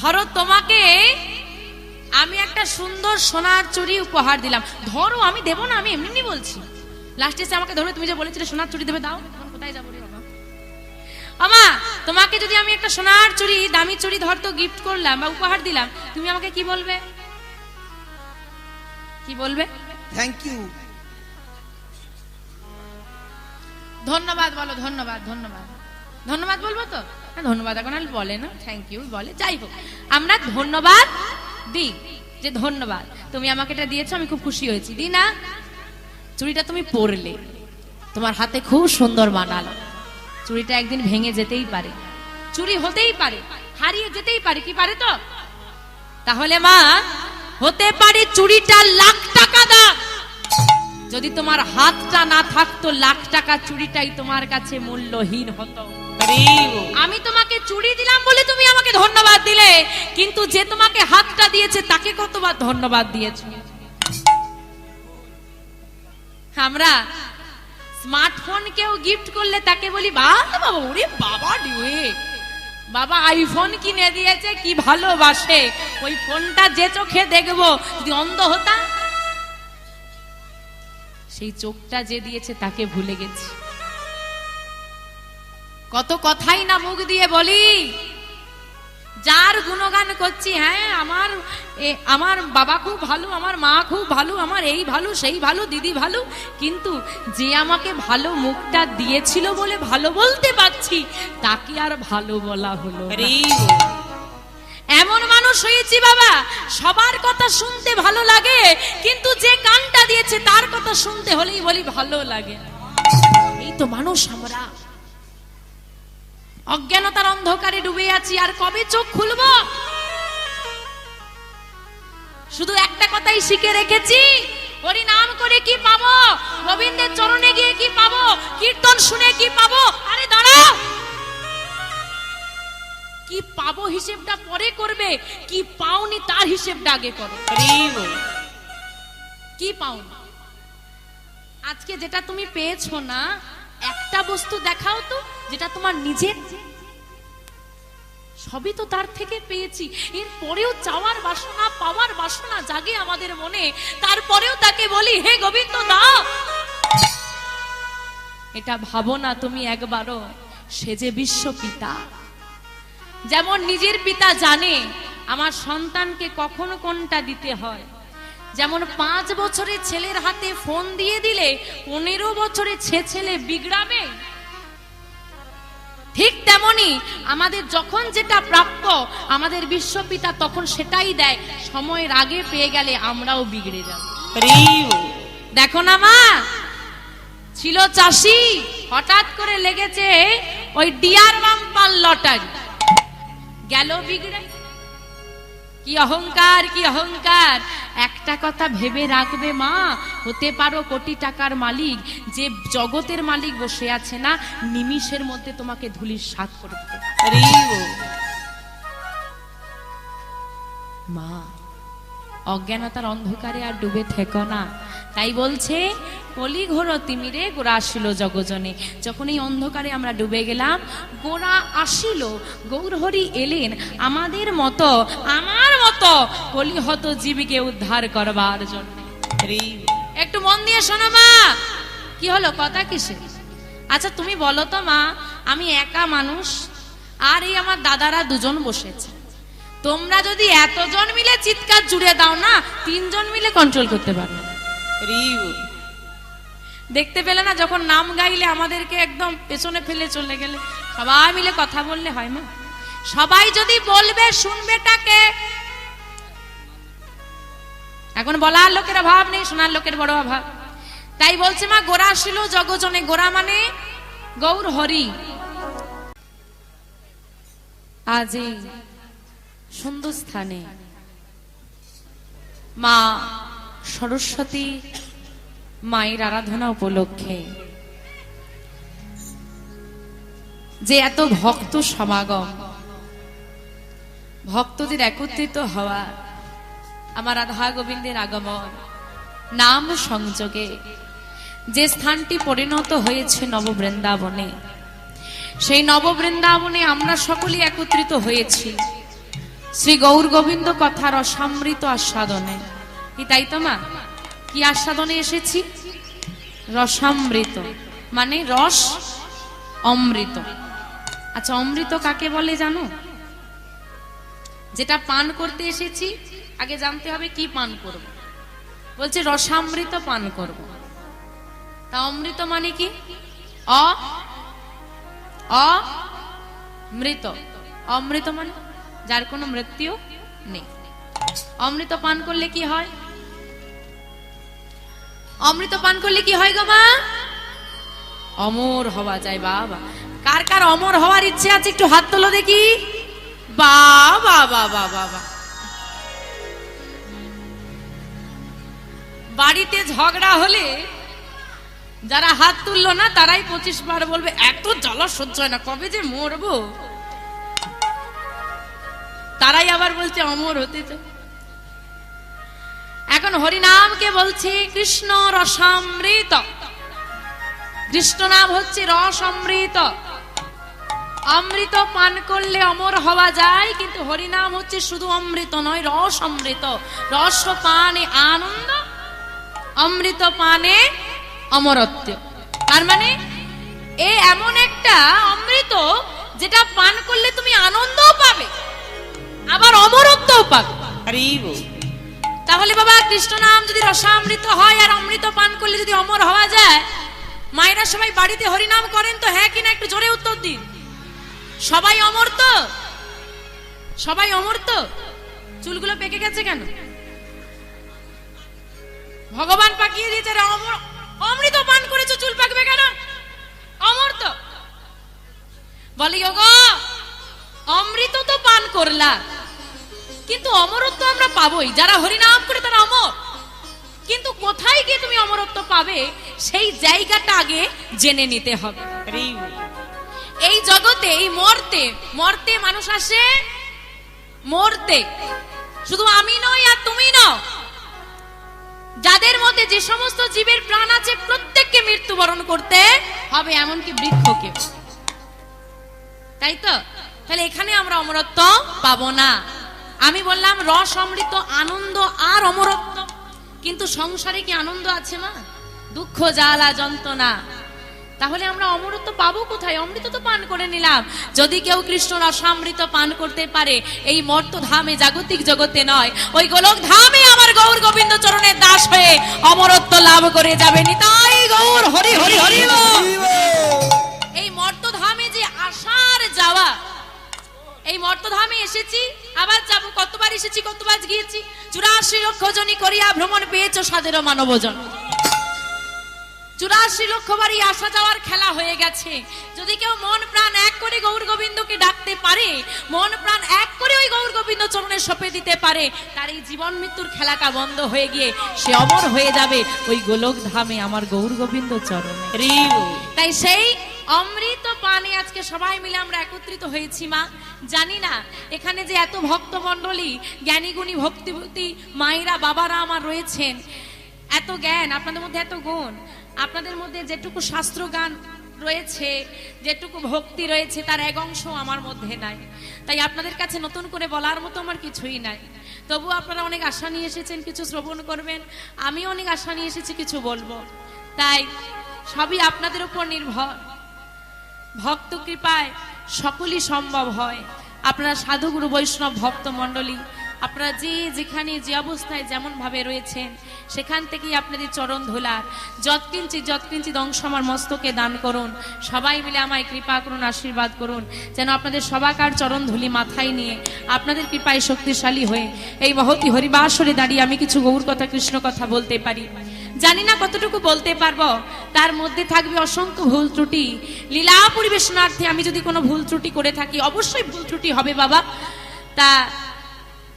ধরো তোমাকে আমি একটা সুন্দর সোনার চুড়ি উপহার দিলাম, ধরো আমি দেবো না, আমি এমনি বলছি। লাস্টে এসে আমাকে ধরে তুমি যে বলেছিলে সোনার চুড়ি দেবে, দাও। কোথায় যাবো রে বাবা? আমা, তোমাকে যদি আমি একটা সোনার চুড়ি, দামি চুড়ি ধরতো গিফট করলাম বা উপহার দিলাম, তুমি আমাকে কি বলবে? কি বলবে? Thank you. ধন্যবাদ বলো, ধন্যবাদ। ধন্যবাদ ধন্যবাদ বলবো তো? ধন্যবাদ এখন আর বলে না, থ্যাংক ইউ বলে। যাই হোক, আমরা ধন্যবাদ দিই, যে ধন্যবাদ তুমি আমাকে এটা দিয়েছো, আমি খুব খুশি হয়েছি। দি না? চুড়িটা তুমি পরলে, তোমার হাতে খুব সুন্দর মানালো, চুড়িটা একদিন ভেঙে যেতেই পারে, চুরি হতেই পারে, হারিয়ে যেতেই পারে, কি পারে তো? তাহলে মা, হতে পারে চুড়িটা লাখ টাকা দাম, যদি তোমার হাতটা না থাকতো লাখ টাকা চুড়িটাই তোমার কাছে মূল্যহীন হতো। আমি তোমাকে চুড়ি দিলাম বলে তুমি আমাকে ধন্যবাদ দিলে, কিন্তু যে তোমাকে হাতটা দিয়েছে তাকে কতবার ধন্যবাদ দিয়েছো? আমরা স্মার্টফোন কেউ গিফট করলে তাকে বলি বাবা, ওরে বাবা ডিউয়ে, বাবা আইফোন কিনে দিয়েছে, কি ভালোবাসে। ওই ফোনটা যে চোখে দেখবো, যদি অন্ধ হতাম, সেই চোখটা যে দিয়েছে তাকে ভুলে গেছি। কত কথাই না মুখ দিয়ে বলি, যার গুণগান করছি, হ্যাঁ আমার বাবা খুব ভালো, আমার মা খুব ভালো, আমার এই ভালো, সেই ভালো, দিদি ভালো, কিন্তু যে আমাকে ভালো মুখটা দিয়েছিল বলে ভালো বলতে পারছি, তাকে আর ভালো বলা হলো না। এমন মানুষ হয়েছি বাবা, সবার কথা শুনতে ভালো লাগে, কিন্তু যে কানটা দিয়েছে তার কথা শুনতে হলেই বলি ভালো লাগে। এই তো মানুষ আমরা। অজ্ঞানতার অন্ধকারে ডুবে আছি, আর কবে চোখ খুলবো? শুধু একটা কথাই শিখে রেখেছি, হরি নাম করে কি পাবো, গোবিন্দের চরণে গিয়ে কি পাবো, কীর্তন শুনে কি পাবো। আরে দাঁড়াও, কি পাবো হিসেবটা পরে করবে, কি পাওনি তার হিসেবটা আগে করো। কি পাওনি? আজকে যেটা তুমি পেয়েছো না, একটা বস্তু দেখাও তো যেটা তোমার নিজের। সবই তো তার থেকে পেয়েছি, এর পরেও চাওয়ার বাসনা, পাওয়ার বাসনা জাগে আমাদের মনে, তারপরেও তাকে বলি হে গোবিন্দ দাও। এটা ভাবো না তুমি একবারও, সে যে বিশ্ব পিতা। যেমন নিজের পিতা জানে আমার সন্তানকে কখন কোনটা দিতে হয়, যেমন 5 বছরের ছেলের হাতে ফোন দিয়ে দিলে 15 বছরের ছেলে বিগড়াবে, ঠিক তেমনি আমাদের যখন যেটা প্রাপ্য আমাদের বিশ্বপিতা তখন সেটাই দেয়, সময়ের আগে পেয়ে গেলে আমরাও বিগড়ে যাব। দেখো না মা, ছিল চাষি, হঠাৎ করে লেগেছে ওই ডিয়ার বাম্পার লটারি, গেল বিগড়ে। কি অহংকার, কি অহংকার। একটা কথা ভেবে রাখবে মা, হতে পারো কোটি টাকার মালিক, যে জগতের মালিক বসে আছে না, নিমিষের মধ্যে তোমাকে ধুলির সাৎ করে দিতে। মা, অজ্ঞানতার অন্ধকারে আর ডুবে থেকো না। তাই বলছে কলি ঘোর তিমিরে গোরা আসিল জগজনে। যখন এই অন্ধকারে আমরা ডুবে গেলাম, গোরা আসিল, গৌরহরি এলেন আমাদের মতো, আমার মতো কলিহত জীবকে উদ্ধার করবার জন্য। একটু মন দিয়ে শোনো মা, কি হলো, কথা কিসে? আচ্ছা তুমি বলো তো মা, আমি একা মানুষ, আর এই আমার দাদারা দুজন বসেছে, তোমরা যদি এতজন মিলে চিৎকার জুড়ে দাও না, 3 জন মিলে কন্ট্রোল করতে পারবে। দেখতে পেলে না, যখন নাম গাইলে আমাদেরকে একদম পেছনে ফেলে চলে গেলে, সবাই মিলে কথা বললে হয় না? সবাই যদি বলবে শুনবে টাকে। এখন বলার লোকের অভাব নেই, শোনার লোকের বড় অভাব। তাই বলছে মা, গোরা আসিল জগজনে, গোরা মানে গৌর হরি। আজ এই সুন্দর স্থানে মা সরস্বতী মায়ের আরাধনা উপলক্ষে যে এত ভক্ত সমাগম, ভক্তদের একত্রিত হওয়া, আমার রাধা গোবিন্দের আগমন, নাম সংযোগে যে স্থানটি পরিণত হয়েছে নববৃন্দাবনে, সেই নববৃন্দাবনে আমরা সকলে একত্রিত হয়েছি। শ্রী গৌর গোবিন্দ কথার অসামৃত আস্বাদনে। কি তাই তো মা? কি আস্বাদনে এসেছি? রসামৃত, মানে রস অমৃত। আচ্ছা, অমৃত কাকে বলে জানো? যেটা পান করতে এসেছি, আগে জানতে হবে কি পান করব। বলছে রসামৃত পান করব। তা অমৃত মানে কি? অমৃত। অমৃত মানে যার কোনো মৃত্যু নেই। অমৃত পান করলে কি হয়? অমৃত পান করলে কি হয় গো মা? অমর হওয়া যায়। বাবা, কার কার অমর হওয়ার ইচ্ছে আছে একটু হাত তোলো দেখি। বাবা বাবা বাবা, বাড়িতে ঝগড়া হলে যারা হাত তুললো না তারাই 25 বার বলবে এত জ্বালা সহ্য হয় না, কবে যে মরবো। তারাই আবার বলছে অমর হতে চায়। এখন হরিনামকে বলছে কৃষ্ণ রসামৃত। কৃষ্ণ নাম হচ্ছে রস অমৃত। অমৃত পান করলে অমর হওয়া যায়, কিন্তু হরিনাম হচ্ছে শুধু অমৃত নয়, রস অমৃত। রস পানে আনন্দ, অমৃত পানে অমরত্ব। তার মানে এ এমন একটা অমৃত যেটা পান করলে তুমি আনন্দও পাবে, আবার অমরত্বও পাবে। তাহলে বাবা, কৃষ্ণ নাম যদি রসামৃত হয় আর অমৃত পান করলে যদি অমর হওয়া যায়, মায়েরা সবাই বাড়িতে হরিনাম করেন তো? হ্যাঁ কিনা একটু জোরে উত্তর দিন। সবাই অমর তো? সবাই অমর তো? চুলগুলো পেকে গেছে কেন? ভগবান পাকিয়ে দিয়েছে। অমর অমৃত পান করেছো, চুল পাকবে কেন? অমর তো। বলি গো, অমৃত তো পান করলা, কিন্তু অমরত্ব আমরা পাবোই। যারা হরিনাম করে তারা অমর, কিন্তু কোথায় গিয়ে তুমি অমরত্ব পাবে সেই জায়গাটা আগে জেনে নিতে হবে। এই জগতে, এই মরতে মরতে মানুষ আসে, মরতে। শুধু আমি নই আর তুমি নও, যাদের মধ্যে যে সমস্ত জীবের প্রাণ আছে প্রত্যেককে মৃত্যুবরণ করতে হবে, এমনকি বৃক্ষকে। তাই তো? তাহলে এখানে আমরা অমরত্ব পাবো না। আমি বললাম রস অমৃত, আনন্দ আর অমরত্ব। কিন্তু সংসারে কি আনন্দ আছে মা? দুঃখ জ্বালা যন্ত্রণা। তাহলে আমরা অমরত্ব পাবো কোথায়? অমৃত তো পান করে নিলাম। যদি কেউ কৃষ্ণ রসামৃত পান করতে পারে, এই মর্ত ধামে, জাগতিক জগতে নয়, ওই গোলক ধামে আমার গৌর গোবিন্দ চরণের দাস হয়ে অমরত্ব লাভ করে যাবে। নিতাই গৌর হরি হরি হরি। এই মর্ত ধামে যে আসার যাওয়া, এই মর্তধামে এসেছি, আবার যাব। কতবার এসেছি, কতবার গিয়েছি। 84 লক্ষ জনি করিয়া ভ্রমণ পেয়েছ সাদের মানবজন। 84 লক্ষ বারই আসা যাওয়ার খেলা হয়ে গেছে। যদি কেউ মন প্রাণ এক করে গৌর গোবিন্দকে ডাকতে পারে, মন প্রাণ এক করে ওই গৌর গোবিন্দ চরণে সঁপে দিতে পারে, তার এই জীবন মৃত্যুর খেলাটা বন্ধ হয়ে গিয়ে সে অমর হয়ে যাবে ওই গোলক ধামে আমার গৌর গোবিন্দ চরণে। তাই সেই অমৃত পানে আজকে সবাই মিলে আমরা একত্রিত হয়েছি মা। জানি না এখানে যে এত ভক্ত মণ্ডলী, জ্ঞানী গুণী ভক্তিবতী মায়েরা বাবারা আমার রয়েছেন, এত জ্ঞান আপনাদের মধ্যে, এত গুণ আপনাদের মধ্যে, যেটুকু শাস্ত্র গান রয়েছে, যেটুকু ভক্তি রয়েছে, তার এক অংশ আমার মধ্যে নাই। তাই আপনাদের কাছে নতুন করে বলার মতো আমার কিছুই নাই। তবু আপনারা অনেক আশা নিয়ে এসেছেন, কিছু শ্রবণ করবেন। আমি অনেক আশা নিয়ে এসেছি, কিছু বলবো। তাই সবই আপনাদের উপর নির্ভর। ভক্ত কৃপায় সকলই সম্ভব হয়। আপনারা সাধুগুরু বৈষ্ণব ভক্ত মণ্ডলী, আপনারা যে যেখানে যে অবস্থায় যেমন ভাবে রয়েছেন, সেখান থেকেই আপনাদের চরণ ধুলার যৎকিঞ্চিৎ অংশ আমার মস্তকে দান করুন। সবাই মিলে আমায় কৃপা করুন, আশীর্বাদ করুন, যেন আপনাদের সবাকার চরণ ধুলি মাথায় নিয়ে আপনাদের কৃপায় শক্তিশালী হয়ে এই মহতি হরিবাসরে দাঁড়িয়ে আমি কিছু গৌর কথা, কৃষ্ণ কথা বলতে পারি। জানি না কতটুকু বলতে পারবো, তার মধ্যে থাকবে অসংখ্য ভুল ত্রুটি। লীলা পরিবেশনার্থে আমি যদি কোনো ভুল ত্রুটি করে থাকি, অবশ্যই ভুল ত্রুটি হবে বাবা। তা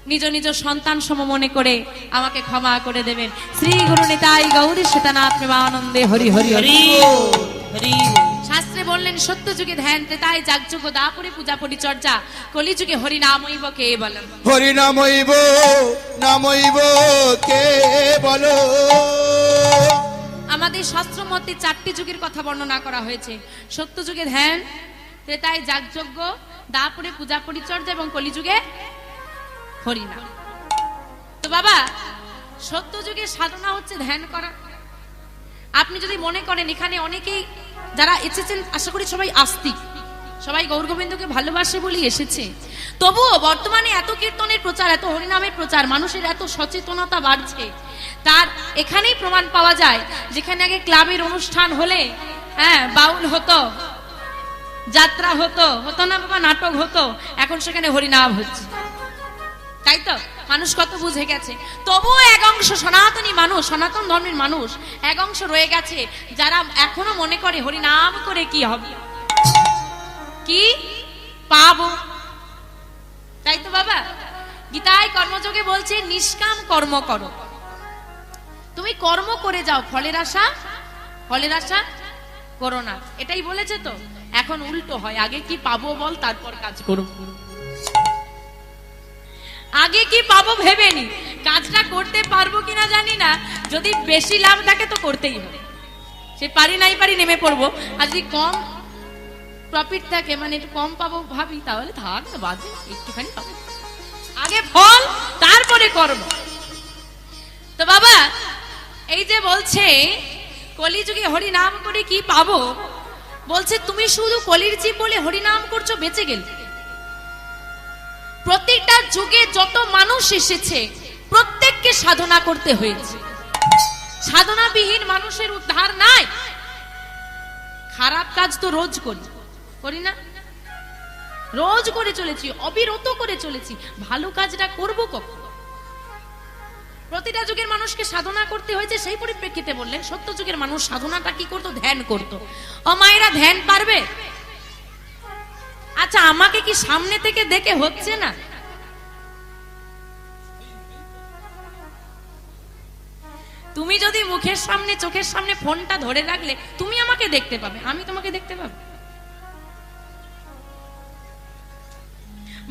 নিজ নিজ সন্তান সম মনে করে আমাকে ক্ষমা করে দেবেন। শ্রী গুরু নিতাই গৌরী সীতানাথ প্রেমানন্দে হরি হরি হরি হরি। শাস্ত্রে বললেন সত্য যুগে ধ্যান, ত্রেতায় যাগযজ্ঞ, দাপরে পূজা পরিচর্যা, কলিযুগে হরি নামইব কে বলেন। হরি নামইব নামইব কে বলো। আমাদের শাস্ত্র মতে 4টি যুগের কথা বর্ণনা করা হয়েছে। সত্য যুগে ধ্যান, ত্রেতায় যাগযজ্ঞ, দাপরে পূজা পরিচর্যা এবং কলিযুগে হরিনাম। তো বাবা, সত্য যুগে সাধনা হচ্ছে ধ্যান করা। আপনি যদি মনে করেন এখানে অনেকেই যারা এসেছেন, আশা করি সবাই আস্তিক, সবাই গৌর গোবিন্দকে ভালোবাসে বলেই এসেছে। তবুও বর্তমানে এত কীর্তনের প্রচার, এত হরিনামের প্রচার, মানুষের এত সচেতনতা বাড়ছে, তার এখানেই প্রমাণ পাওয়া যায়। যেখানে আগে ক্লাবের অনুষ্ঠান হলে বাউল হতো, যাত্রা হতো না বাবা, নাটক হতো, এখন সেখানে হরিনাম হচ্ছে। তাই তো মানুষ কত বুঝে গেছে। তবুও এক অংশ সনাতনী মানুষ, সনাতন ধর্মের মানুষ এক অংশ রয়ে গেছে যারা এখনো মনে করে হরিনাম করে কি হবে, কি পাবো। তাই তো বাবা, গীতায় কর্মযোগে বলছে নিষ্কাম কর্ম করো। তুমি কর্ম করে যাও, ফলের আশা করো না, এটাই বলেছে। তো এখন উল্টো হয়, আগে কি পাবো বল, তারপর কাজ করো। আগে কি পাবো ভেবে নি, কাজটা করতে পারবো কিনা জানি না, যদি বেশি লাভ থাকে তো করতেই হবে। সে পারি নাই পারি নেমে পড়বো, আর যদি কম প্রফিট থাকে, মানে একটু কম পাবো ভাবি, তাহলে থাক না, বাজে একটুখানি পাবো, আগে ফল তারপরে কর্ম। তো বাবা, এই যে বলছে কলিযুগে হরিনাম করে কি পাবো, বলছে তুমি শুধু কলির জীব বলে হরিনাম করছো, বেঁচে গেলে। প্রত্যেকটা যুগে যত মানুষ এসেছে প্রত্যেককে সাধনা করতে হয়েছে। সাধনাবিহীন মানুষের উদ্ধার নাই। খারাপ কাজ তো রোজ করি না, রোজ করে চলেছি, অবিরত করে চলেছি, ভালো কাজটা করব কখন? প্রতিটা যুগের মানুষকে সাধনা করতে হয়েছে। সেই পরিপ্রেক্ষিতে বললেন সত্য যুগের মানুষ সাধনাটা কি করতো, ধ্যান করতো। ও মায়েরা, ধ্যান পারবে? আচ্ছা, আমাকে কি সামনে থেকে দেখে হচ্ছে না? তুমি যদি মুখের সামনে, চোখের সামনে ফোনটা ধরে রাখলে তুমি আমাকে দেখতে পাবে, আমি তোমাকে দেখতে পাবো?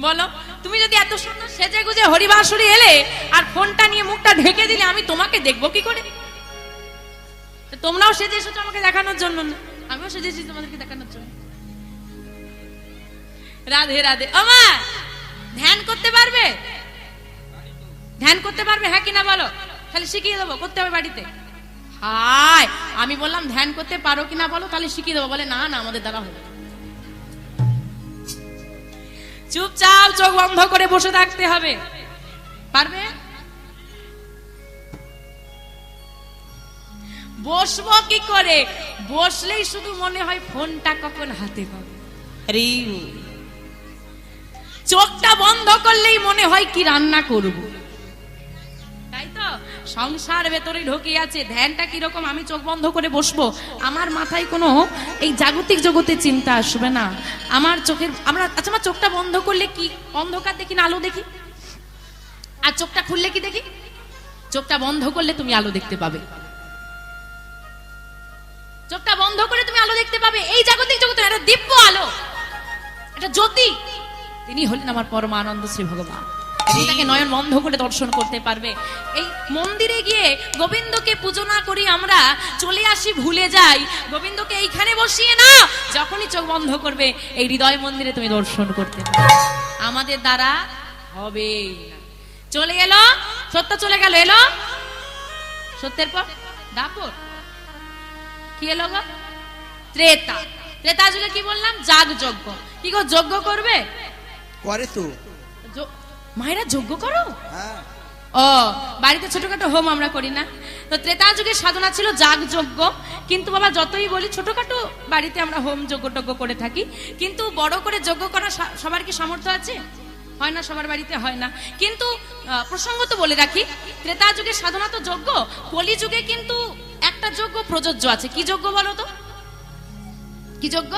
বলো, তুমি যদি এত সুন্দর সেজে গুজে হরিবাসুরি এলে আর ফোনটা নিয়ে মুখটা ঢেকে দিলে, আমি তোমাকে দেখবো কি করে? তোমরাও সেজে এসেছো আমাকে দেখানোর জন্য না, আমিও সেজেছি তোমাদেরকে দেখানোর জন্য। রাধে রাধে। আমা, ধ্যান করতে পারবে? ধ্যান করতে পারবে, হ্যাঁ কিনা বলো? তাহলে শিখিয়ে দেবো, করতে হবে বাড়িতে। হায়, আমি বললাম ধ্যান করতে পারো কিনা বলো, তাহলে শিখিয়ে দেবো। বলে না না, আমাদের দ্বারা হবে। চুপচাপ চোখ বন্ধ করে বসে থাকতে হবে। পারবে? বসবো কি করে? বসলেই শুধু মনে হয় ফোনটা কখন হাতে পাবো। চোখটা বন্ধ করলেই মনে হয় কি রান্না করব। তাই তো সংসার ভেতরে ঢুকে আছে। ধ্যানটা কিরকম? আমি চোখ বন্ধ করে বসবো, আমার মাথায় কোনো এই জাগতিক জগতের চিন্তা আসবে না। আমার চোখের আচ্ছা, আমার চোখটা বন্ধ করলে কি অন্ধকার দেখি না আলো দেখি? আর চোখটা খুললে কি দেখি? চোখটা বন্ধ করলে তুমি আলো দেখতে পাবে। চোখটা বন্ধ করে তুমি আলো দেখতে পাবে। এই জাগতিক জগতে একটা দিব্য আলো, এটা জ্যোতি, তিনি হলেন আমার পরমানন্দ শ্রী ভগবান। তাকে নয়ন বন্ধ করে দর্শন করতে পারবে। এই মন্দিরে গিয়ে গোবিন্দকে পুজো না করি আমরা, চলে আসি, ভুলে যাই। গোবিন্দকে এইখানে বসিয়ে না, যখনই চোখ বন্ধ করবে এই হৃদয় মন্দিরে তুমি দর্শন করতে পারবে। আমাদের দ্বারা হবে না। চলে এলো সত্য, চলে গেল, এলো সত্যের পর দাপর। কি এলো গো? ত্রেতা। ত্রেতা যুগে কি বললাম? যাগ যজ্ঞ। কি গো, যজ্ঞ করবে? করে তো মায়েরা যজ্ঞ করো? হ্যাঁ। ও, বাড়িতে ছোটখাটো হোম আমরা করি না? তো ত্রেতা যুগের সাধনা ছিল যাগ যজ্ঞ। কিন্তু বাবা, যতই বলি ছোটখাটো বাড়িতে আমরা হোম যজ্ঞ টজ্ঞ করে থাকি, কিন্তু বড় করে যজ্ঞ করা সবার কি সামর্থ্য আছে? হয় না, সবার বাড়িতে হয় না। কিন্তু প্রসঙ্গত বলে রাখি, ত্রেতা যুগের সাধনা তো যজ্ঞ, কলি যুগে কিন্তু একটা যজ্ঞ প্রযোজ্য আছে। কি যজ্ঞ বলো তো? কি যজ্ঞ?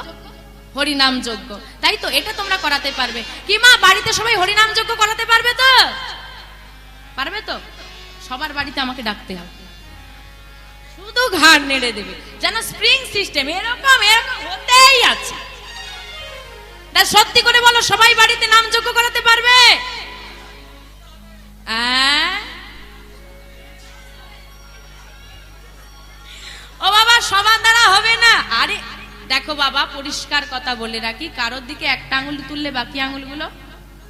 হরিনাম যজ্ঞ। তাই তো, এটা তোমরা করাতে পারবে কি মা? বাড়িতে সবাই হরিনাম যজ্ঞ করাতে পারবে তো? পারবে তো? সবার বাড়িতে আমাকে ডাকতে হবে, শুধু ঘাড় নেড়ে দেবে, যেন স্প্রিং সিস্টেম এরকম এরকম হতেই আছে। সত্যি করে বলো, সবাই বাড়িতে নাম যজ্ঞ করাতে পারবে? ও বাবা, সবার দ্বারা হবে না। আরে দেখো বাবা, পরিষ্কার কথা বলে রাখি, কারোর দিকে একটা আঙুল তুললে বাকি আঙুলগুলো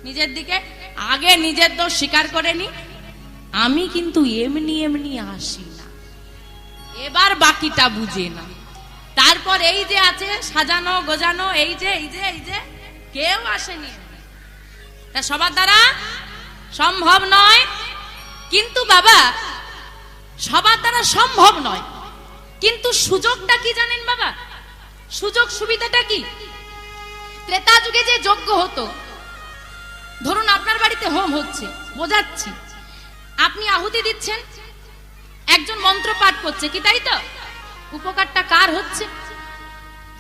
নিজের দিকে, আগে নিজের দোষ স্বীকার করে নি, আমি কিন্তু এমনি এমনি আসি না, এবার বাকিটা বুঝে না। তারপর এই যে আছে সাজানো গোজানো, এই যে কেউ আসেনি, তা সবার দ্বারা সম্ভব নয়। কিন্তু বাবা সবার দ্বারা সম্ভব নয়, কিন্তু সুযোগটা কি জানেন বাবা? সুযোগ সুবিধাটা কি? ত্রেতা যুগে যে যজ্ঞ হতো, ধরুন আপনার বাড়িতে হোম হচ্ছে, বোঝাচ্ছি, আপনি আহুতি দিচ্ছেন, একজন মন্ত্র পাঠ করছে, কি তাই তো? উপকারটা কার হচ্ছে?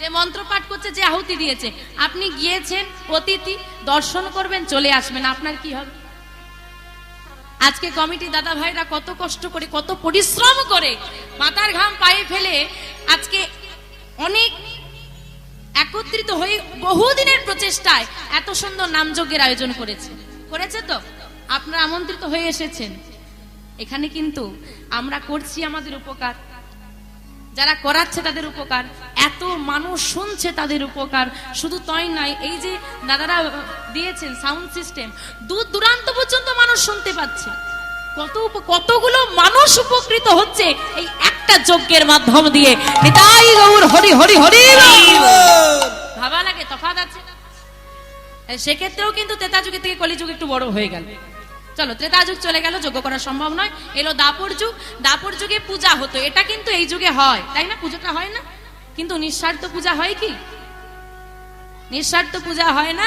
যে মন্ত্র পাঠ করছে, যে আহুতি দিয়েছে। আপনি গিয়েছেন অতিথি, দর্শন করবেন, চলে আসবেন, আপনার কি হবে? আজকে কমিটি দাদা ভাইরা কত কষ্ট করে, কত পরিশ্রম করে, মাথার ঘাম পায়ে ফেলে আজকে অনেক একত্রিত হয়ে বহুদিনের প্রচেষ্টায় এত সুন্দর নামযজ্ঞের আয়োজন করেছে তো আপনারা আমন্ত্রিত হয়ে এসেছেন। এখানে কিন্তু আমরা করছি আমাদের উপকার, যারা করাচ্ছে তাদের উপকার, এত মানুষ শুনছে তাদের উপকার। শুধু তাই নয়, এই যে দাদারা দিয়েছেন সাউন্ড সিস্টেম, দূর দূরান্ত পর্যন্ত মানুষ শুনতে পাচ্ছে। কতগুলো মানুষ উপকৃত হচ্ছে এই একটা যজ্ঞের মাধ্যম দিয়ে। নিতাই গৌর হরি হরি হরি। ভাবা লাগে, তফাৎ আছে। সেক্ষেত্রেও কিন্তু ত্রেতা যুগের থেকে কলিযুগ একটু বড় হয়ে গেল। চলো, ত্রেতা যুগ চলে গেল, যজ্ঞ করা সম্ভব নয়। এলো দাপর যুগ। দাপর যুগে পূজা হতো, এটা কিন্তু এই যুগে হয়, তাই না? পুজোটা হয় না, কিন্তু নিঃস্বার্থ পূজা হয় কি? নিঃস্বার্থ পূজা হয় না।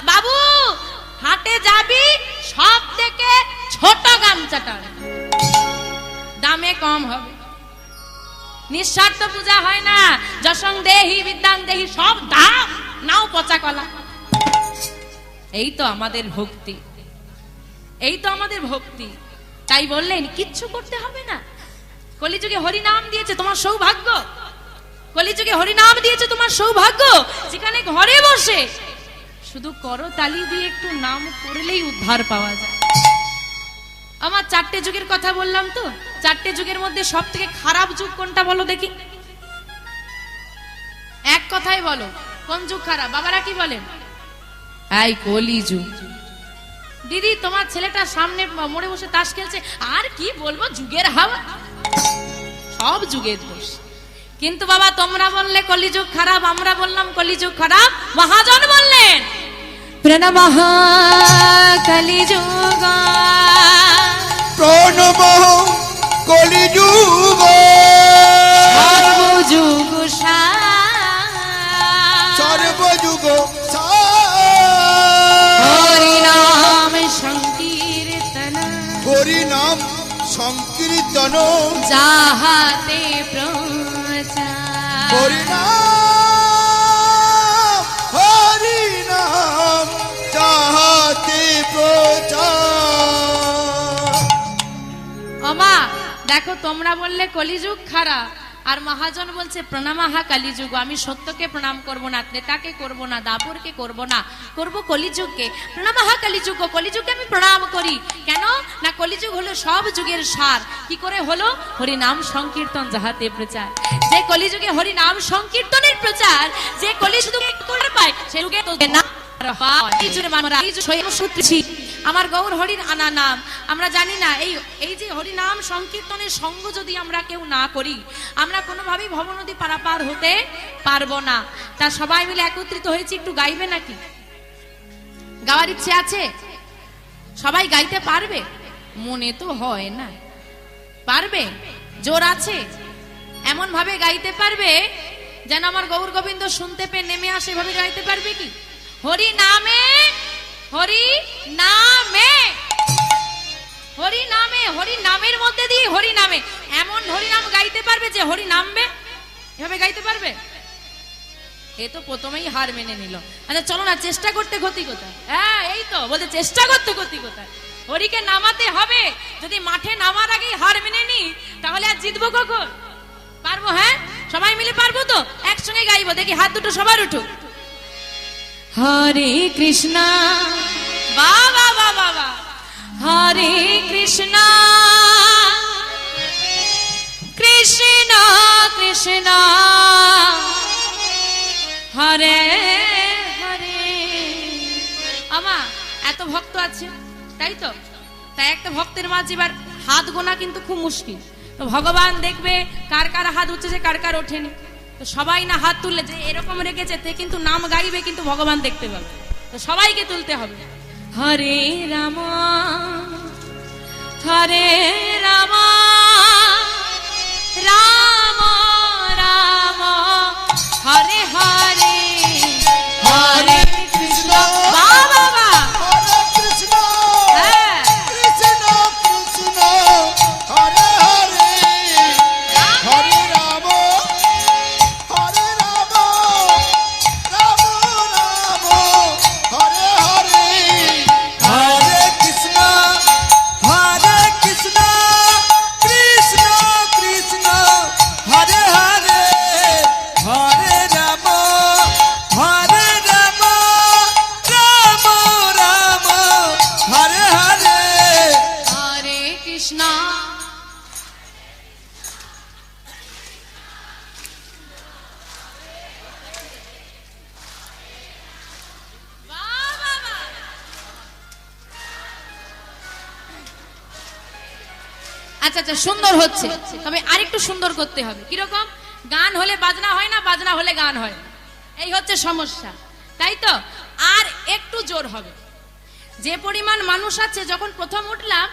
বাবু হাটে যাবি, সব থেকে ছোট গামছাটা দামে কম হবে। নিঃস্বার্থ পূজা হয় না। যশং দেহি বিদ্যাং দেহি, সব দাম, নাও পচা কলা। এই তো আমাদের ভক্তি, এই তো আমাদের ভক্তি। তাই বললেন কিচ্ছু করতে হবে না। কলিযুগে হরি নাম দিয়েছে তোমার সৌভাগ্য, কলিযুগে হরি নাম দিয়েছে তোমার সৌভাগ্য, যেখানে ঘরে বসে শুধু করতালি দিয়ে একটু নাম করলেই উদ্ধার পাওয়া যায়। আমার চারটে যুগের কথা বললাম তো, চারটে যুগের মধ্যে সব থেকে খারাপ যুগ কোনটা বলো দেখি? এক কথায় বলো, কোন যুগ খারাপ? বাবারা কি বলেন? এই কলিযুগ। দিদি তোমার ছেলেটা সামনে মোড়ে বসে তাস খেলছে, আর কি বলবো, যুগের হাওয়া, সব যুগের দোষ। কিন্তু বাবা তোমরা বললে কলিযুগ খারাপ, আমরা বললাম কলিযুগ খারাপ, মহাজন বললেন প্রণমঃ কলিযুগ, প্রণমঃ কলিযুগ, সর্বযুগ সর্বযুগ হরিনাম সংকীর্তন, হরিনাম সংকীর্তন, যাহাতে প্রচার, হরিনাম হরিনাম যাহাতে প্রচার। ওমা দেখো, তোমরা বললে কলিযুগ খারাপ, আর মহাজন বলছে প্রণামাহা কলিযুগ। আমি সত্যকে প্রণাম করব না, ত্রেতাকে করব না, দাপরকে করব না, করব কলিযুগকে। প্রণামাহা কলিযুগ, কলিযুগকে আমি প্রণাম করি। কেন না, কলিযুগ হলো সব যুগের সার। কি করে হলো? হরিনাম সংকীর্তন যাহাতে প্রচার। যে কলিযুগে হরিনাম সংকীর্তনের প্রচার, যে কলি শুধু করে পায়, সে যুগে তো না আমার গৌর হরির আনা নাম আমরা জানি না। এই যে হরিনাম সংকীর্তনের সঙ্গ যদি আমরা কেউ না করি, আমরা কোনোভাবেই ভবনদী পারাপার হতে পারবো না। তা সবাই মিলে একত্রিত হয়েছি, একটু গাইবে নাকি? গাওয়ার ইচ্ছে আছে? সবাই গাইতে পারবে? মনে তো হয় না পারবে। জোর আছে? এমন ভাবে গাইতে পারবে যেন আমার গৌর গোবিন্দ শুনতে পেয়ে নেমে আসে, এভাবে গাইতে পারবে কি? হরি নামে, হরি নামে, হরি নামে, হরি নামের মধ্যে দিয়ে হরি নামে, এমন হরি নাম গাইতে পারবে যে হরি নামবে? এভাবে গাইতে পারবে? এ তো প্রথমেই হার মেনে নিল। আচ্ছা চলো না, চেষ্টা করতে ক্ষতি কোথায়? হ্যাঁ এই তো বলতে, চেষ্টা করতে ক্ষতি কোথায়? হরিকে নামাতে হবে। যদি মাঠে নামার আগেই হার মেনে নি, তাহলে আর জিতবো কখন? পারবো? হ্যাঁ সবাই মিলে পারবো তো? একসঙ্গে গাইবো, দেখি হাত দুটো সবার উঠুক। হরে কৃষ্ণ, বাবা বাবা বাবা, হরে কৃষ্ণ কৃষ্ণ কৃষ্ণ হরে হরে। আমা এত ভক্ত আছে, তাই তো? তাই একটা ভক্তের মাঝে এবার হাত গোনা কিন্তু খুব মুশকিল। তো ভগবান দেখবে কার কার হাত উঠেছে, কার কার ওঠেনি। তো সবাই না হাত তুললে যে এরকম রেখেছে তে কিন্তু নাম গাইবে, কিন্তু ভগবান দেখতে পাবে। তো সবাইকে তুলতে হবে। হরে রাম হরে রাম রাম রাম হরে হরে হরে কৃষ্ণ বাবা বাবা হরে কৃষ্ণ হ্যাঁ কৃষ্ণ কৃষ্ণ হরে হরে হরে রাম হরে রাম রাম রাম হরে হরে হরে কৃষ্ণ কৃষ্ণ কৃষ্ণ হরে হরে হরে রাম রাম রাম হরে হরে হরে কৃষ্ণ আচ্ছা আচ্ছা সুন্দর হচ্ছে, তবে আরেকটু সুন্দর করতে হবে। কিরকম? গান হলে বাজনা হয় না, বাজনা হলে গান হয় না, এই হচ্ছে সমস্যা, তাই তো? আর একটু জোর হবে। যে পরিমাণ মানুষ আছে, যখন প্রথম উঠলাম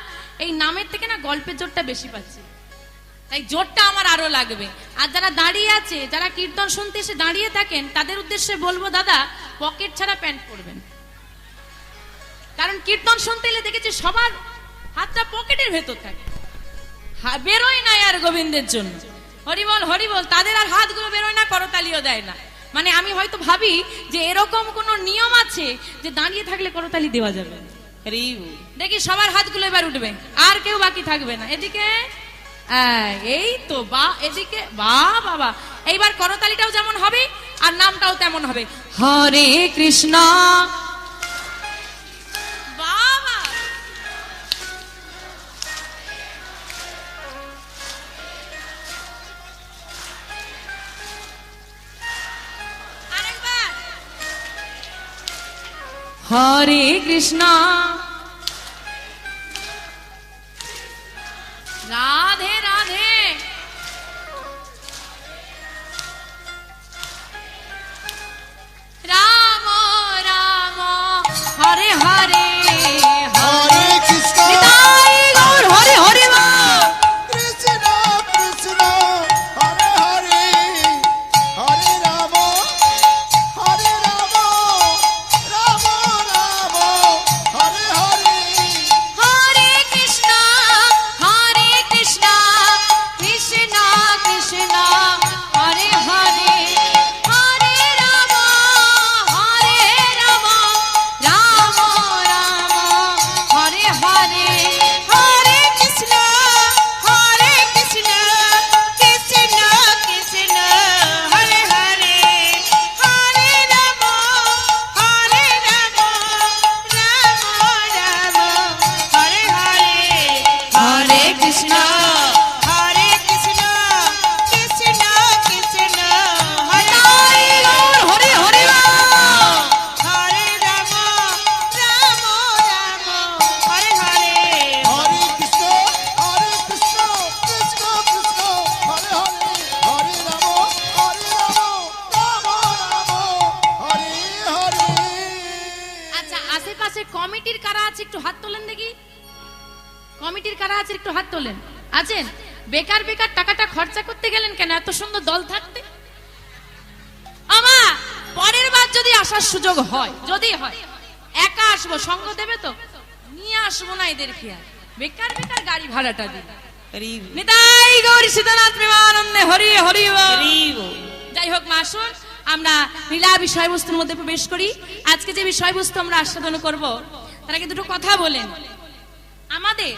এই নামের থেকে না গল্পের জোরটা বেশি পাচ্ছি, তাই জোরটা আমার আরো লাগবে। আর যারা দাঁড়িয়ে আছে, যারা কীর্তন শুনতে এসে দাঁড়িয়ে থাকেন, তাদের উদ্দেশ্যে বলবো দাদা পকেট ছাড়া প্যান্ট পরবেন। কারণ কীর্তন শুনতে এলে দেখেছি সবার হাতটা পকেটের ভেতর থাকে, বেরোয় না আর গোবিন্দের জন্য। হরিবল হরিবল, তাদের আর হাতগুলো বেরোয় না, করতালিও দেয় না। মানে আমি হয়তো ভাবি যে এরকম কোন নিয়ম আছে যে দাঁড়িয়ে থাকলে করতালি দেওয়া যাবে। দেখি সবার হাতগুলো এবার উঠবে, আর কেউ বাকি থাকবে না। এদিকে এই তো বা, এদিকে বা বাবা, এইবার করতালিটাও যেমন হবে আর নামটাও তেমন হবে। হরে কৃষ্ণ বাবা, আরেকবার হরে কৃষ্ণ রাধে রাধে রাম রাম হরে হরে হরে কৃষ্ণ নিতাই গৌর হরে হরে মা। কৃষ্ণ কৃষ্ণ হরে হরে হরে রাম রাম রাম হরে হরে হরে কৃষ্ণ কৃষ্ণ কৃষ্ণ কৃষ্ণ হরে হরে হরে রাম রাম রাম হরে হরে হরে কৃষ্ণ কৃষ্ণ কৃষ্ণ কৃষ্ণ হরে হরে হরে রাম রাম রাম হরে হরে হরে কৃষ্ণ কৃষ্ণ কৃষ্ণ কৃষ্ণ হরে হরে হরে রাম হরে রাম রাম রাম হরে হরে হরে কৃষ্ণ কৃষ্ণ কৃষ্ণ হরে হরে হরে রাম রাম হরে হরে। আচ্ছা, আশেপাশে কমিটির কারা আছে একটু হাত তোলেন দেখি। কমিটির কারা আছে একটু হাত তোলেন। আছেন? বেকার বেকার টাকাটা খরচা করতে গেলেন কেন, এত সুন্দর দল থাকতে? আমা পরের বার যদি আসার সুযোগ হয়, যদি হয় একা আসবো, সঙ্গ দেবে তো? নিয়ে আসবো না এদেরকে, আর বেকার বেকার গাড়ি ভাড়াটা দিই। নিতাই গৌরী সীতানাথ প্রেমানন্দে হরি হরি বল। যাই হোক মা, আসুন আমরা লীলা বিষয়বস্তুর মধ্যে প্রবেশ করি। আজকে যে বিষয়বস্তু আমরা আস্বাদন করব, তার আগে দুটো কথা বলেন। আমাদের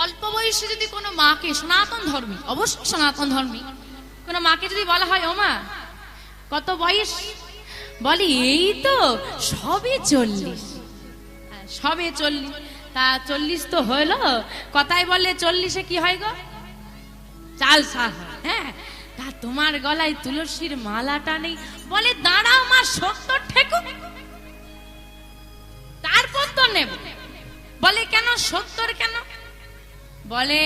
অল্প বয়সে যদি কোনো মাকে, সনাতন ধর্মী, অবশ্যই সনাতন ধর্মী কোনো মাকে যদি বলা হয় ও মা কত বয়স, বলি এই তো সবে 40। সবে 40, তা 40 তো হলো, কথায় বললে 40-এ কি হয় গো? চাল শাহ। হ্যাঁ, তা তোমার গলায় তুলসীর মালাটা নেই, বলে দাঁড়াও মা 70 ঠেকো। তো নেব। বলে কেন 70 কেন? বলে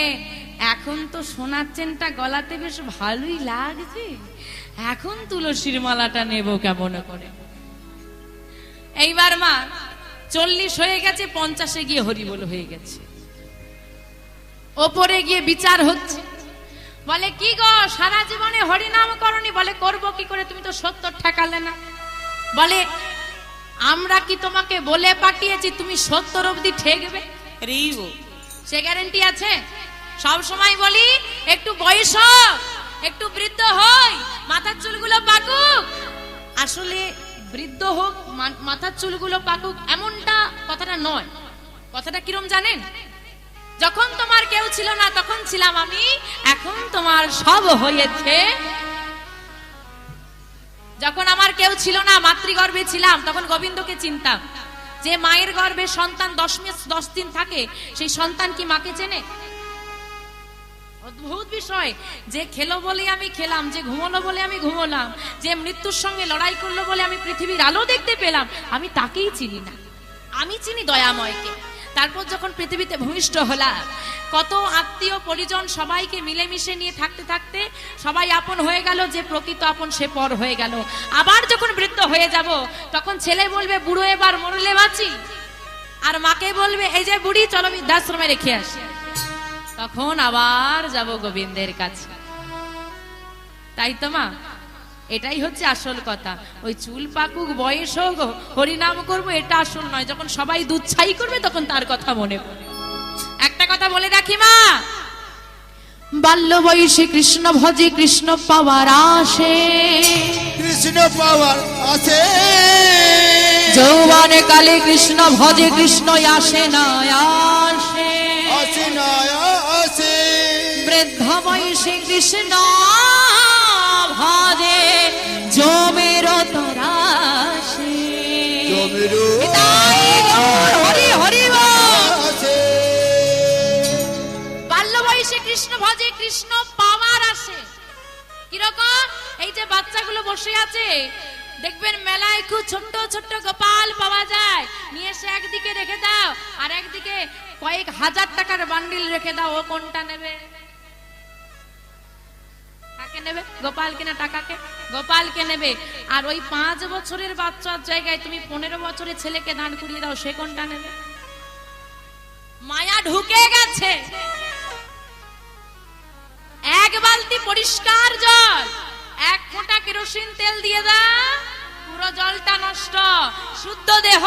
এখন তো সোনার চেনটা গলাতে বেশ ভালোই লাগছে, এখন তুলসীর মালাটা নেব কেমন করে। এইবার মা 40 হয়ে গেছে, 50-এ গিয়ে হরিবোল হয়ে গেছে। ওপরে গিয়ে বিচার হচ্ছে। বলে কি গো সারা জীবনে হরিনাম করনি? বলে করব কি করে, তুমি তো 70 ঠেকালে না। বলে আমরা কি তোমাকে বলে পাঠিয়েছি তুমি 70 অবধি ঠেকবে? সে গ্যারান্টি আছে? সব সময় বলি একটু বয়স হোক, একটু বৃদ্ধ হই, মাথার চুলগুলো পাকুক। আসলে বৃদ্ধ হোক মাথার চুলগুলো পাকুক এমনটা কথাটা নয়। কথাটা কিরম জানেন? যখন তোমার কেউ ছিল না তখন ছিলাম আমি, এখন তোমার সব হয়েছে। যখন আমার কেউ ছিল না, মাতৃগর্ভে ছিলাম, তখন গোবিন্দকে চিনতাম। যে মায়ের গর্ভে সন্তান 10 দিন থাকে, সেই সন্তান কি মাকে চেনে? অদ্ভুত বিষয়। যে খেলো বলে আমি খেলাম, যে ঘুমোলো বলে আমি ঘুমোলাম, যে মৃত্যুর সঙ্গে লড়াই করলো বলে আমি পৃথিবীর আলো দেখতে পেলাম, আমি তাকেই চিনি না। আমি চিনি দয়াময়কে। তারপর যখন পৃথিবীতে ভূমিষ্ঠ হলাম, কত আত্মীয় পরিজন সবাইকে মিলেমিশে নিয়ে থাকতে থাকতে সবাই আপন হয়ে গেল, যে প্রকৃত আপন সে পর হয়ে গেল। আবার যখন বৃদ্ধ হয়ে যাব, তখন ছেলে বলবে বুড়ো এবার মরলে বাঁচি, আর মাকে বলবে এই যে বুড়ি চলো বৃদ্ধাশ্রমে রেখে আসি। তখন আবার যাব গোবিন্দের কাছে। তাই তো মা, এটাই হচ্ছে আসল কথা। ওই চুল পাকুক বয়স হোক হরিনাম করবো এটা আসল নয়। যখন সবাই দুধ ছাই করবে তখন তার কথা মনে পড়ে। একটা কথা বলে রাখি মা, বাল্য বয়সে কৃষ্ণ ভজে কৃষ্ণ পাওয়ার আসে, কৃষ্ণ পাওয়ার আসে। যৌবনে কালে কৃষ্ণ ভজে কৃষ্ণ আসে না আসে, আসে না আসে। বৃদ্ধ বয়সে কৃষ্ণ ভজে জমের তরাসে, জমেরও হরি হরি আসে। বাল্য বয়সে কৃষ্ণ ভজে কৃষ্ণ পাওয়ার আসে। কিরকম? এই যে বাচ্চাগুলো বসে আছে, দেখবেন মেলায় খুব ছোট্ট ছোট্ট গোপাল পাওয়া যায়, নিয়ে এসে একদিকে রেখে দাও, আর একদিকে কয়েক হাজার টাকার বান্ডিল রেখে দাও। ও কোনটা নেবে? কাকে নেবে? গোপালকে না টাকাকে? গোপালকে নেবে। আর ওই 5 বছরের বাচ্চার জায়গায় তুমি 15 বছরের ছেলেকে দাঁড় করিয়ে দাও, সে কোনটা নেবে? মায়া ঢুকে গেছে। এক বালতি পরিষ্কার জল, 1 ফোঁটা কেরোসিন তেল দিয়ে দাও, পুরো জলটা নষ্ট। শুদ্ধ দেহ,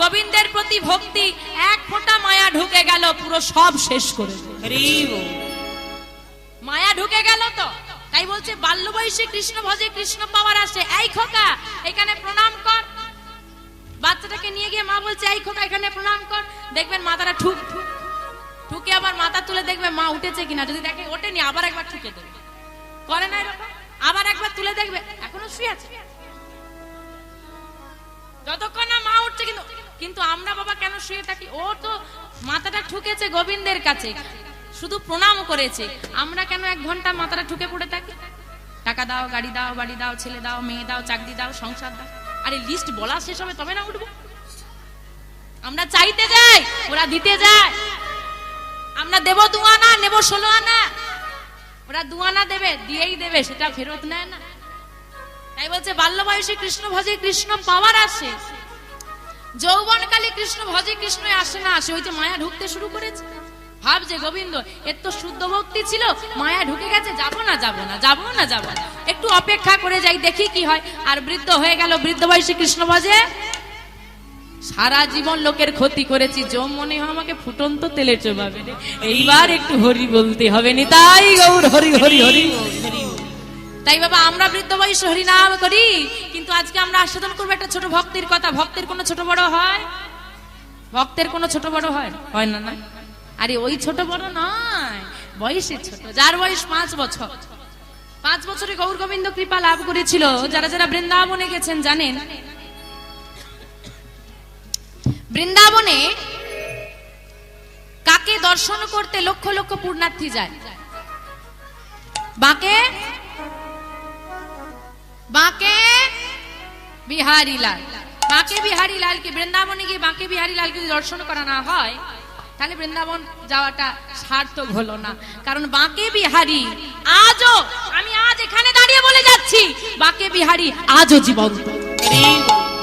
গোবিন্দের প্রতি ভক্তি, 1 ফোঁটা মায়া ঢুকে গেল, পুরো সব শেষ করে দেবে। মায়া ঢুকে গেল তো। তাই বলছে বাল্য বয়সে কৃষ্ণ ভজে কৃষ্ণ পাওয়ার আসে। এই খোকা এখানে প্রণাম কর। বাচ্চাটাকে নিয়ে গিয়ে মা বলছে এই খোকা এখানে প্রণাম কর। দেখবেন মাথাটা ঠুকে আবার মাথা তুলে দেখবে মা উঠেছে কিনা। যদি দেখে ওঠেনি, আবার একবার ঠুকে দেবে। করে না এরকম? আবার একবার তুলে দেখবে এখনো শুয়ে আছে, যতক্ষণ না মা উঠছে। কিন্তু আমরা বাবা কেন শুয়ে থাকি? ও তো মাথাটা ঠুকেছে গোবিন্দের কাছে, শুধু প্রণাম করেছে। আমরা কেন 1 ঘন্টা মাথাটা ঠুকে পড়ে থাকি? টাকা দাও, গাড়ি দাও, বাড়ি দাও, ছেলে দাও, মেয়ে দাও, চাকরি দাও, সংসার দাও। আরে লিস্ট বলা শেষ হবে তবে না উঠবো। আমরা চাইতে যাই, ওরা দিতে যায়। আমরা দেব 2 আনা, নেব 16 আনা। ওরা 2 আনা দেবে, দিয়েই দেবে, সেটা ফেরত নেয় না। তাই বলছে বাল্য বয়সে কৃষ্ণ ভজে কৃষ্ণ পাওয়ার আসে, যৌবনকালে কৃষ্ণ ভজে কৃষ্ণ আসে না আসে। ওই যে মায়া ঢুকতে শুরু করেছে। ভাবছে গোবিন্দ এর তো শুদ্ধ ভক্তি ছিল, মায়া ঢুকে গেছে, যাবো না একটু অপেক্ষা করে যাই, দেখি কি হয়। আর বৃদ্ধ হয়ে গেল, বৃদ্ধ বয়সে কৃষ্ণ ভজে। সারা জীবন লোকের ক্ষতি করেছি, জম মনে হয় আমাকে ফুটন্ত তেলে চোবাবে। এইবার একটু হরি বলতে হবে নি। তাই গৌর হরি হরি হরি। তাই বাবা আমরা বৃদ্ধ বয়সে হরি নাম করি, কিন্তু আজকে আমরা আস্বাদন করবো একটা ছোট ভক্তির কথা। ভক্তের কোনো ছোট বড় হয়? ভক্তের কোনো ছোট বড় হয়? হয় না। না, আরে ওই ছোট বড় নয়, বয়সে ছোট। যার বয়স 5 বছর, 5 বছরে গৌর গোবিন্দ কৃপা লাভ করেছিল। যারা যারা বৃন্দাবনে গেছেন জানেন, বৃন্দাবনে কাকে দর্শন করতে লক্ষ লক্ষ পুণ্যার্থী যায়? বাঁকে বিহারী লাল। বাঁকে বিহারী লালকে বৃন্দাবনে গিয়ে বাঁকে বিহারী লালকে যদি দর্শন করা না হয় তাহলে বৃন্দাবন যাওয়াটা সার্থক হলো না। কারণ বাঁকে বিহারী আজও, আমি আজ এখানে দাঁড়িয়ে বলে যাচ্ছি, বাঁকে বিহারী আজও জীবন্ত,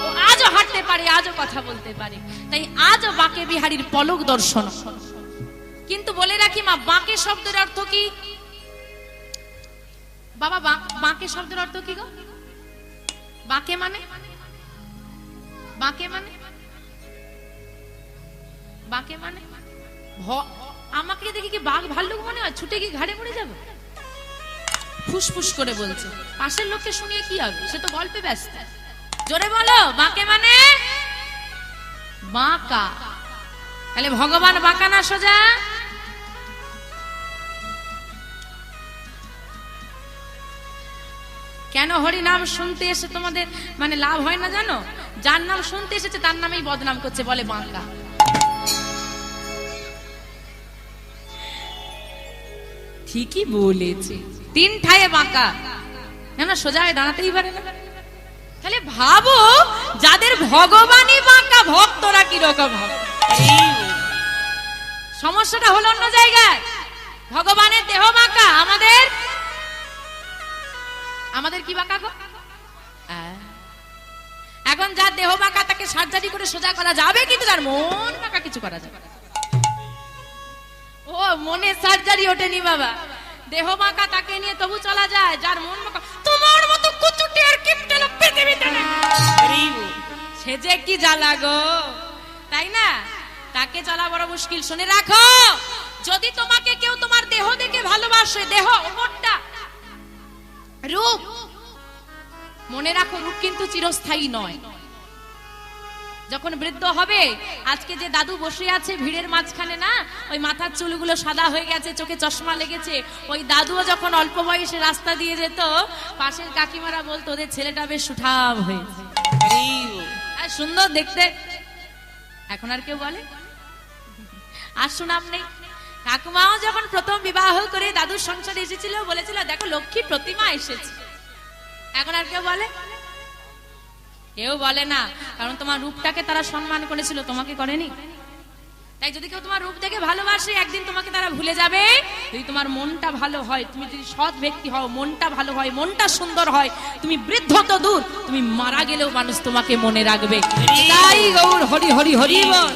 ও আজও হাঁটতে পারে, আজও কথা বলতে পারে। তাই আজও বাঁকে বিহারীর পলক দর্শন। কিন্তু বলে রাখি মা, বাঁকে শব্দের অর্থ কি বাবা? বাঁকে শব্দের অর্থ কি গো? বাঁকে মানে, বাঁকে মানে, বাঁকে মানে আমাকে দেখি কি বাঘ ভাল্লুক মনে হয়? ছুটে কি ঘাড়ে পড়ে যাবো? ফুসফুস করে বলছে, পাশের লোককে শুনিয়ে কি হবে? সে তো গল্পে ব্যস্ত। জোরে বলো, বাঁকে মানে বাঁকা। তাহলে ভগবান বাঁকা না সোজা? কেন হরি নাম শুনতে এসে তোমাদের মানে লাভ হয় না জানো? যার নাম শুনতে এসেছে তার নামেই বদনাম করছে, বলে বাঁকা। ঠিকই বলেছে, তিন ঠায়ে বাঁকা, কেন সোজা হয়ে দাঁড়াতেই পারে না। তাহলে ভাবো, যাদের ভগবানই বাঁকা, ভক্তরা কিরকম হবে? সমস্যাটা হলো অন্য জায়গায়। ভগবানের দেহ বাঁকা, আমাদের কি বাঁকা গো? এখন যার দেহ বাঁকা তাকে সার্জারি করে সোজা করা যাবে, কিন্তু তার মন বাঁকা কিছু করা যাবে। ও মনে সার্জারি ওঠেনি বাবা, দেহ বাঁকা তাকে নিয়ে তবু চলা যায়। যার মন বাঁকা, তোমার মতো কুচুটে আর কিপটে লোক পৃথিবীতে নেই। সে যে কি জ্বালা গো, তাই না? তাকে চলা বড় মুশকিল। শুনে রাখো, যদি তোমাকে কেউ তোমার দেহ দেখে ভালোবাসে, দেহ ওপরটা রূপ, মনে রাখো রূপ কিন্তু চিরস্থায়ী নয়। যখন বৃদ্ধ হবে, আজকে যে দাদু বসে আছে ভিড়ের মাঝখানে না, ওই মাথার চুলগুলো সাদা হয়ে গেছে, চোখে চশমা লেগেছে, ওই দাদুও যখন অল্প বয়সে রাস্তা দিয়ে যেত, পাশের কাকিমারা বলতো ওদের ছেলেটা বেশ সুঠাম হয়েছে, সুন্দর দেখতে। এখন আর কেউ বলে? আর সুনাম নেই। কাকুমাও যখন প্রথম বিবাহ করে দাদুর সংসারে এসেছিল, বলেছিল দেখো লক্ষ্মী প্রতিমা এসেছে। এখন আর কেউ বলে? কেউ বলে না, কারণ তোমার রূপটাকে তারা সম্মান করেছিল, তোমাকে করেনি। তাই যদি কেউ তোমার রূপ দেখে ভালোবাসে, একদিন তোমাকে তারা ভুলে যাবে। যদি তোমার মনটা ভালো হয়, তুমি যদি সৎ ব্যক্তি হও, মনটা ভালো হয়, মনটা সুন্দর হয়, তুমি বৃদ্ধ তো দূর, তুমি মারা গেলেও মানুষ তোমাকে মনে রাখবে। তাই গৌর হরি হরি হরি বল।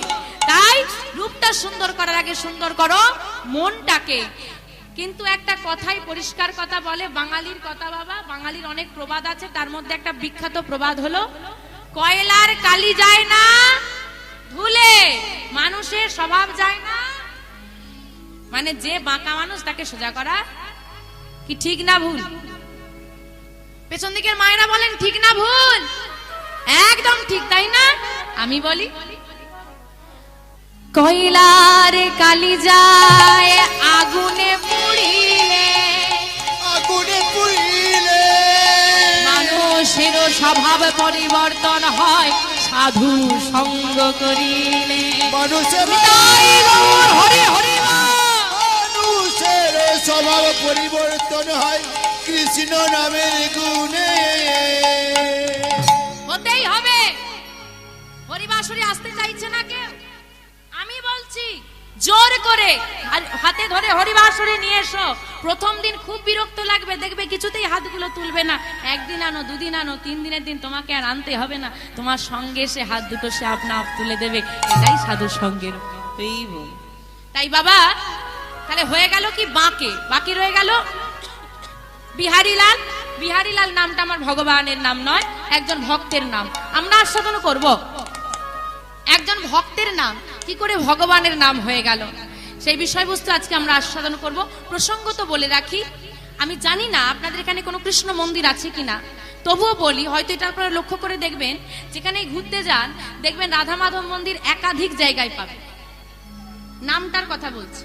তাই রূপটা সুন্দর করার আগে সুন্দর করো মনটাকে। কিন্তু একটা কথাই পরিষ্কার কথা বলে, বাঙালির কথা বাবা, বাঙালির অনেক প্রবাদ আছে, তার মধ্যে একটা বিখ্যাত প্রবাদ হলো, কয়লার কালি যায় না ধুলে, মানুষের স্বভাব যায় না। মানে যে বাঁকা মানুষ তাকে সোজা করা কি ঠিক না ভুল? পেছন দিকের মায়েরা বলেন ঠিক না ভুল? একদম ঠিক, তাই না? আমি বলি, কয়লার কালি যায় আগুনে পুড়িলে, আগুনে পুড়িলে মানুষের স্বভাব পরিবর্তন হয় সাধু সঙ্গ করিলে। মানুষের হরি হরি মানুষের স্বভাব পরিবর্তন হয় কৃষ্ণ নামের গুণে। হতেই হবে। হরিবাসুরি আসতে চাইছে না কেউ, আমি বলছি জোর করে হাতে ধরে হরিবাসুরি নিয়ে এসো। প্রথম দিন খুব বিরক্ত লাগবে, দেখবে কিছুতেই হাতগুলো তুলবে না। একদিন আনো, দুদিন আনো, 3 দিনের দিন তোমাকে আর আনতে হবে না, তোমার সঙ্গে সে হাত দুটো সে আপনা আপ তুলে দেবে। এটাই সাধু সঙ্গের। তাই বাবা, তাহলে হয়ে গেল কি বাঁকে, বাকি রয়ে গেল বিহারীলাল। বিহারীলাল নামটা আমার ভগবানের নাম নয়, একজন ভক্তের নাম। আমরা আস্বাদন করব একজন ভক্তের নাম কি করে ভগবানের নাম হয়ে গেল, সেই বিষয়বস্তু আজকে আমরা আস্বাদন করব। প্রসঙ্গত বলে রাখি, আমি জানি না আপনাদের এখানে কোনো কৃষ্ণ মন্দির আছে কিনা, তবুও বলি, হয়তো এটা আপনারা লক্ষ্য করে দেখবেন, যেখানে ঘুরতে যান দেখবেন রাধা মাধব মন্দির একাধিক জায়গায় পাবেন। নামটার কথা বলছি,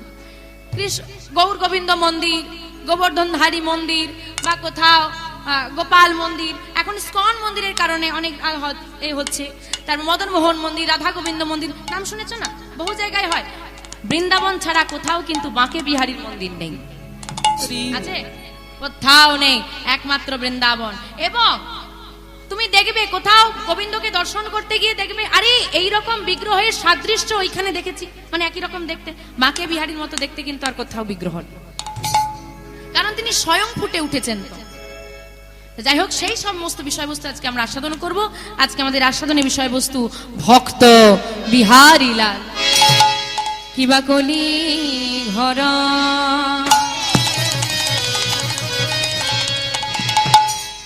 গৌর গোবিন্দ মন্দির, গোবর্ধনধারী মন্দির, বা কোথাও গোপাল মন্দির, এখন ইস্কন মন্দিরের কারণে অনেক হচ্ছে, তারপর মদন মোহন মন্দির, রাধা গোবিন্দ মন্দির, নাম শুনেছ না? বহু জায়গায় হয়। বৃন্দাবন ছাড়া কোথাও কিন্তু বাঁকে বিহারীর মন্দির নেই, আছে? কোথাও নেই, একমাত্র বৃন্দাবন। এবং তুমি দেখবে কোথাও গোবিন্দকে দর্শন করতে গিয়ে দেখবে আরে এইরকম বিগ্রহের সাদৃশ্য ওইখানে দেখেছি, মানে একই রকম দেখতে, মাকে বিহারীর মতো দেখতে, কিন্তু আর কোথাও বিগ্রহ নেই, কারণ তিনি স্বয়ং ফুটে উঠেছেন। তো যাই হোক, সেই সমস্ত বিষয়বস্তু আজকে আমরা আস্বাদন করব। আজকে আমাদের আস্বাদনের বিষয়বস্তু ভক্ত বিহারী লাল। কিবা কলি ঘর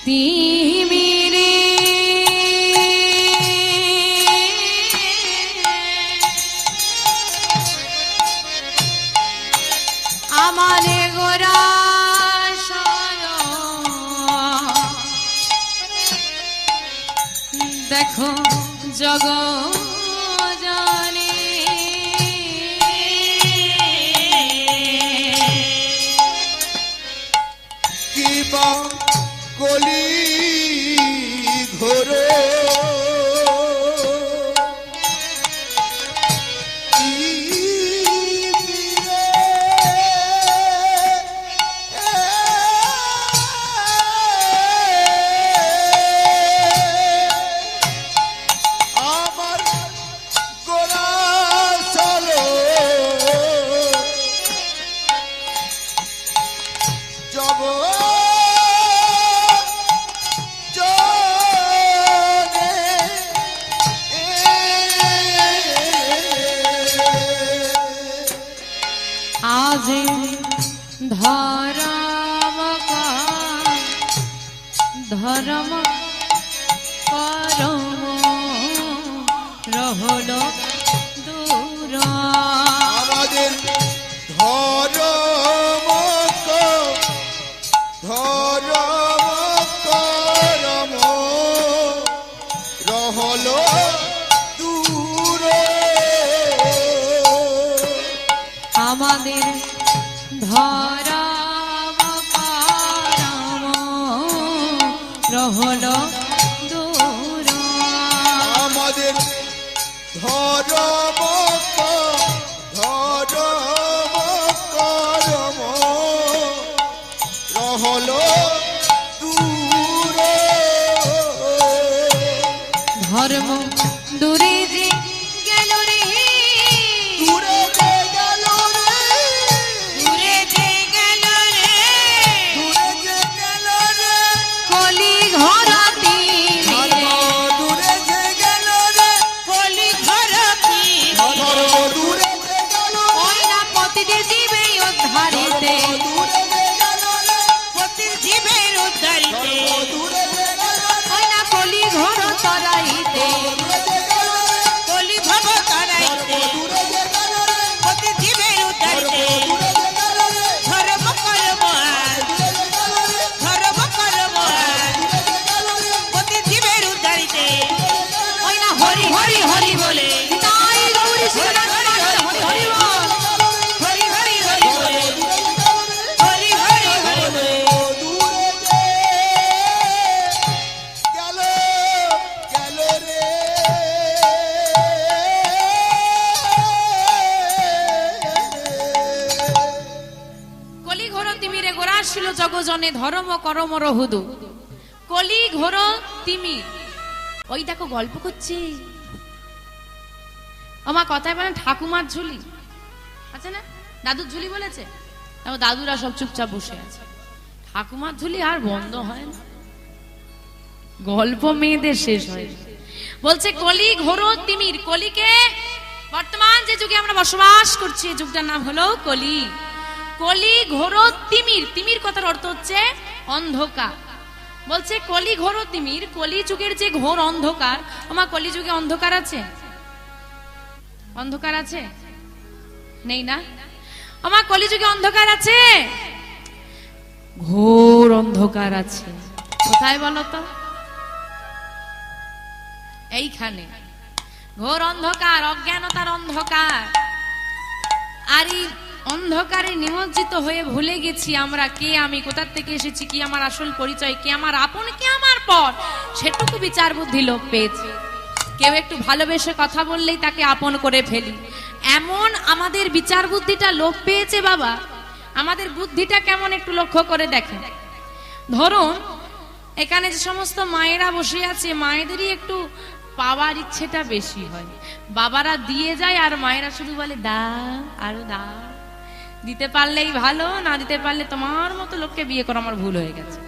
তিমিরে আমারে গোরা দেখো জগ জানে কিবা কলি ঘোর আমার গোরা চলো জব আজ ধরম ধরম করম রহল দূর আমাদের ধরম করম রহল দূর আমাদের ধরম করম রহল দূর আমাদের ধরম করম রহল দূর ধর্ম দূরে যে গেল রে দূরে যে গেল রে দূরে যে গেল রে দূরে যে গেল রে কলি ঘর ধর্ম দূরে যে গেল রে কলি ঘর ধর্ম দূরে যে গেল ওই না পতিতে জীবে উদ্ধারিতে দূরে যে গেল রে পতির জীবের উদ্ধারিতে ধর্ম দূরে যে গেল রে ওই না কলি ঘর তরাইতে দূরে যে গেল রে কলি ভব তরাইতে দূরে যে গেল রে পতির জীবের উদ্ধারিতে দূরে যে গেল রে ধর্ম করম আজ দূরে যে গেল রে ধর্ম করম আজ দূরে যে গেল রে পতির জীবের উদ্ধারিতে ওই না হরি হরি হরি বলে তাই গৌরী শিবনাথ হরি হরি বল হরি হরি হরি বলে হরি হরি হরি বলে কলি ঘোর তিমিরে গোরা ছিল জগজনে ধর্ম করম রহুদু। কলি ঘোর তিমির, ওই দেখো গল্প করছি আমার কথায় বলেন ঠাকুমার ঝুলি আছে না, দাদুর ঝুলি বলেছে, তারপর দাদুরা সব চুপচাপ বসে আছে, ঠাকুমার ঝুলি আর বন্ধ হয় না, গল্প মেয়েদের শেষ হয় না। বলছে কলি ঘোর তিমির, কলিকে বর্তমান যে যুগে আমরা বসবাস করছি এই যুগটার নাম হলো কলি। কলি ঘোর তিমির, তিমির কথার অর্থ হচ্ছে অন্ধকার। বলছে কলি ঘোর তিমির, কলি যুগের যে ঘোর অন্ধকার, আমার কলি যুগে অন্ধকার আছে? অন্ধকার আছে? নেই না? আমার কলি যুগে অন্ধকার আছে? ঘোর অন্ধকার আছে। কোথায় বলো তো? এইখানে ঘোর অন্ধকার, অজ্ঞানতার অন্ধকার। আর এই অন্ধকারে নিমজ্জিত হয়ে ভুলে গেছি আমরা কে আমি, কোথা থেকে এসেছি, কি আমার আসল পরিচয়, কে আমার আপন, কে আমার পর, সেটুকু বিচার বুদ্ধি লোপ পেয়েছে। কেউ একটু ভালোবেসে কথা বললেই তাকে আপন করে ফেলি, এমন আমাদের বিচার বুদ্ধিটা লোপ পেয়েছে। বাবা, আমাদের বুদ্ধিটা কেমন একটু লক্ষ্য করে দেখেন। ধরুন এখানে যে সমস্ত মায়েরা বসে আছে, মায়েদেরই একটু পাওয়ার ইচ্ছেটা বেশি হয়। বাবারা দিয়ে যায় আর মায়েরা শুধু বলে দাও আরো দাও। দিতে পারলেই ভালো, না দিতে পারলে তোমার মতো লোককে বিয়ে করা আমার ভুল হয়ে গেছে।